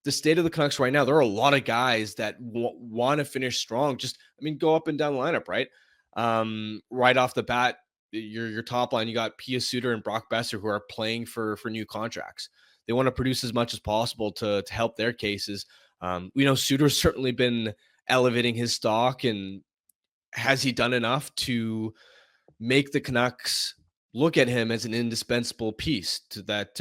the state of the Canucks right now, there are a lot of guys that want to finish strong. Just, I mean, go up and down the lineup, right? Right off the bat, your top line, you got Pia Suter and Brock Besser who are playing for new contracts. They want to produce as much as possible to help their cases. We know Suter's certainly been elevating his stock, and has he done enough to make the Canucks look at him as an indispensable piece to that?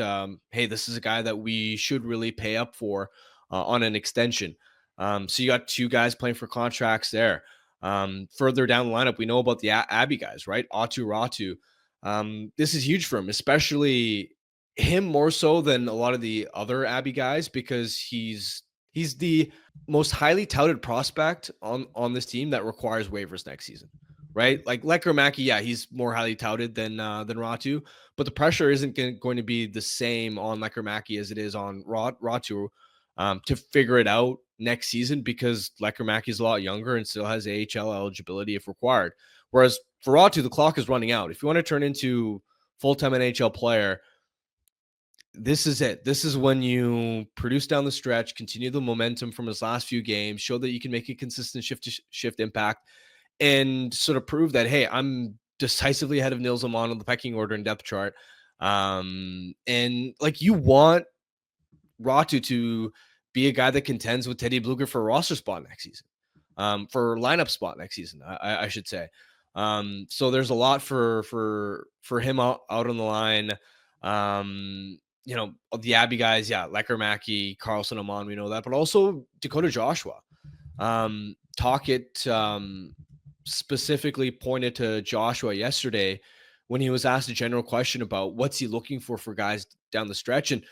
Hey, this is a guy that we should really pay up for on an extension. So you got two guys playing for contracts there. Further down the lineup, we know about the Abby guys, right? Atu Ratu. This is huge for him, especially him more so than a lot of the other Abby guys, because he's the most highly touted prospect on this team that requires waivers next season, right? Like Lecker-Mackey, yeah, he's more highly touted than Ratu, but the pressure isn't going to be the same on Lecker-Mackey as it is on Ratu to figure it out next season, because Lecker-Mackey is a lot younger and still has AHL eligibility if required. Whereas for Ratu, the clock is running out. If you want to turn into full-time NHL player, this is it. This is when you produce down the stretch, continue the momentum from his last few games, show that you can make a consistent shift impact, and sort of prove that, hey, I'm decisively ahead of Nils Aman on the pecking order and depth chart. And like, you want Ratu to be a guy that contends with Teddy Bluger for a roster spot next season, for lineup spot next season, I should say. So there's a lot for him out on the line. The Abby guys, yeah, Lecker-Mackey, Carlson, Aman, we know that, but also Dakota Joshua. Tocchet specifically pointed to Joshua yesterday when he was asked a general question about what's he looking for guys down the stretch, and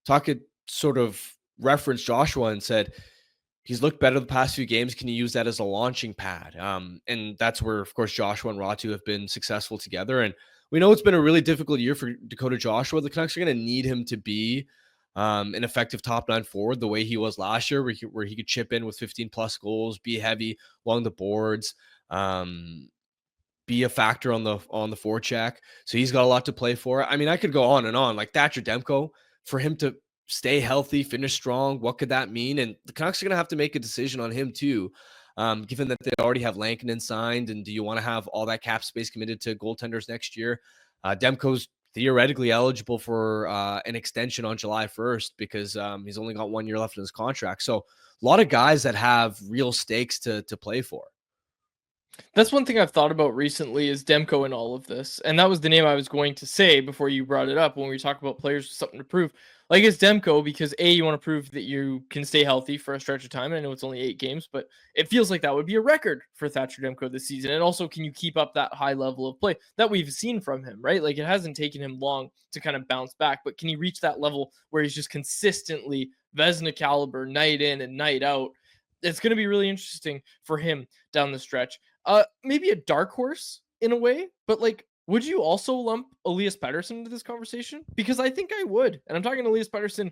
Tocchet sort of referenced Joshua and said, he's looked better the past few games. Can you use that as a launching pad? And that's where, of course, Joshua and Ratu have been successful together. And we know it's been a really difficult year for Dakota Joshua. The Canucks are going to need him to be an effective top nine forward the way he was last year, where he could chip in with 15 plus goals, be heavy along the boards, be a factor on the forecheck. So he's got a lot to play for. I mean, I could go on and on. Like Thatcher Demko, for him to stay healthy, finish strong, what could that mean? And the Canucks are going to have to make a decision on him too, given that they already have Lankinen signed. And do you want to have all that cap space committed to goaltenders next year? Demko's theoretically eligible for an extension on July 1st because he's only got 1 year left in his contract. So a lot of guys that have real stakes to play for. That's one thing I've thought about recently is Demko in all of this. And that was the name I was going to say before you brought it up when we talk about players with something to prove. Like, it's Demko because A, you want to prove that you can stay healthy for a stretch of time. And I know it's only 8 games, but it feels like that would be a record for Thatcher Demko this season. And also, can you keep up that high level of play that we've seen from him, right? Like, it hasn't taken him long to kind of bounce back, but can he reach that level where he's just consistently Vezina caliber night in and night out? It's going to be really interesting for him down the stretch. Maybe a dark horse in a way, but like, would you also lump Elias Pettersson into this conversation? Because I think I would. And I'm talking Elias Pettersson,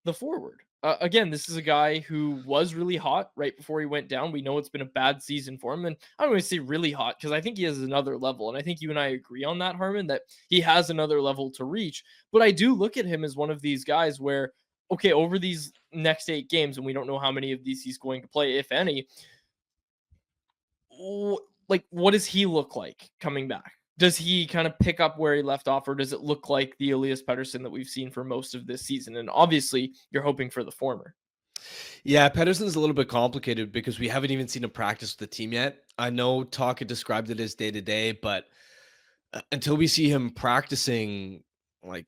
the forward. Again, this is a guy who was really hot right before he went down. We know it's been a bad season for him. And I don't want to say really hot because I think he has another level. And I think you and I agree on that, Harman, that he has another level to reach. But I do look at him as one of these guys where, okay, over these next 8 games, and we don't know how many of these he's going to play, if any, like, what does he look like coming back? Does he kind of pick up where he left off, or does it look like the Elias Pettersson that we've seen for most of this season? And obviously, you're hoping for the former. Yeah, Pettersson's a little bit complicated because we haven't even seen him practice with the team yet. I know Tocchet described it as day-to-day, but until we see him practicing, like,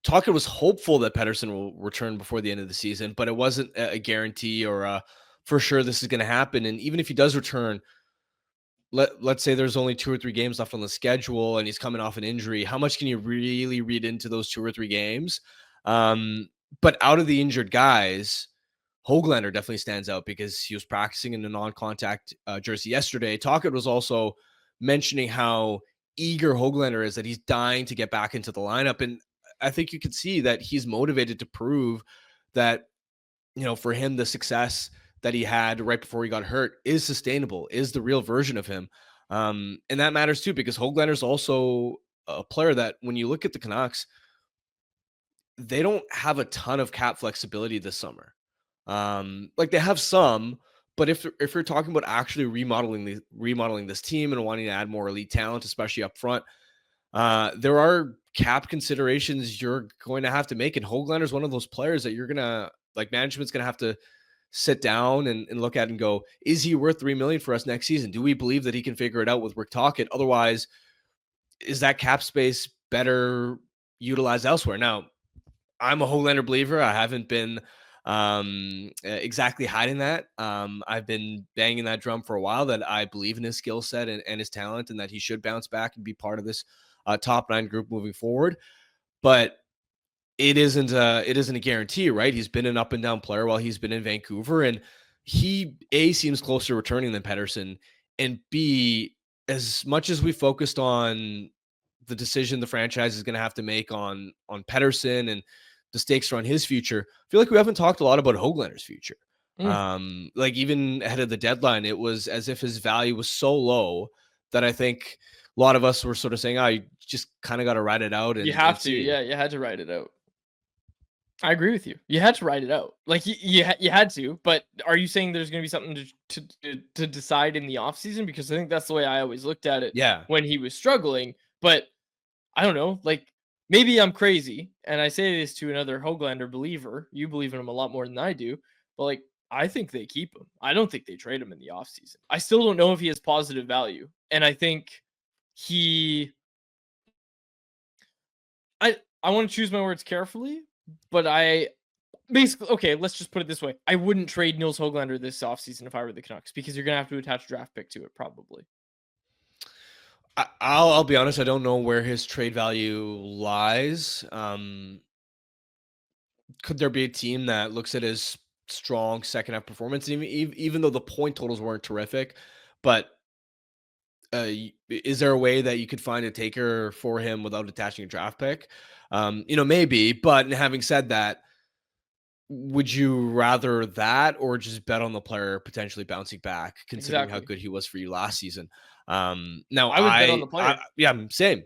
Tocchet was hopeful that Pettersson will return before the end of the season, but it wasn't a guarantee or for sure this is going to happen. And even if he does return, let's say there's only 2 or 3 games left on the schedule and he's coming off an injury, how much can you really read into those 2 or 3 games? But out of the injured guys, Hoglander definitely stands out because he was practicing in a non-contact jersey yesterday. Tocchet was also mentioning how eager Hoglander is, that he's dying to get back into the lineup. And I think you could see that he's motivated to prove that, for him, the success that he had right before he got hurt is sustainable, is the real version of him. And that matters too, because Hoglander's also a player that when you look at the Canucks, they don't have a ton of cap flexibility this summer. Like they have some, but if you're talking about actually remodeling this team and wanting to add more elite talent, especially up front, there are cap considerations you're going to have to make. And Hoglander is one of those players that you're gonna like management's gonna have to sit down and look at and go, is he worth $3 million for us next season? Do we believe that he can figure it out with Rick Tocchet? Otherwise, is that cap space better utilized elsewhere? Now, I'm a Hoglander believer. I haven't been exactly hiding that. I've been banging that drum for a while that I believe in his skill set and his talent and that he should bounce back and be part of this top 9 group moving forward. But it isn't a guarantee, right? He's been an up and down player while he's been in Vancouver, and he A seems closer to returning than Pettersson, and B, as much as we focused on the decision the franchise is going to have to make on Pettersson and the stakes are on his future, I feel like we haven't talked a lot about Hoglander's future. Like even ahead of the deadline, it was as if his value was so low that I think a lot of us were sort of saying, "Oh, you just kind of got to ride it out." You And have to, see. yeah, you had to write it out. I agree with you. You had to write it out. Like you had to, but are you saying there's going to be something to decide in the offseason? Because I think that's the way I always looked at it Yeah. when he was struggling. But I don't know, like maybe I'm crazy, and I say this to another Hoglander believer. You believe in him a lot more than I do, but like I think they keep him. I don't think they trade him in the offseason. I still don't know if he has positive value, and I think he. I want to choose my words carefully, but I basically okay. Let's just put it this way: I wouldn't trade Nils Hoglander this offseason if I were the Canucks because you're gonna have to attach a draft pick to it probably. I'll be honest. I don't know where his trade value lies. Could there be a team that looks at his strong second half performance, even though the point totals weren't terrific, but is there a way that you could find a taker for him without attaching a draft pick? Maybe. But having said that, would you rather that or just bet on the player potentially bouncing back, considering how Exactly. good he was for you last season? Now I would bet on the player. yeah, same.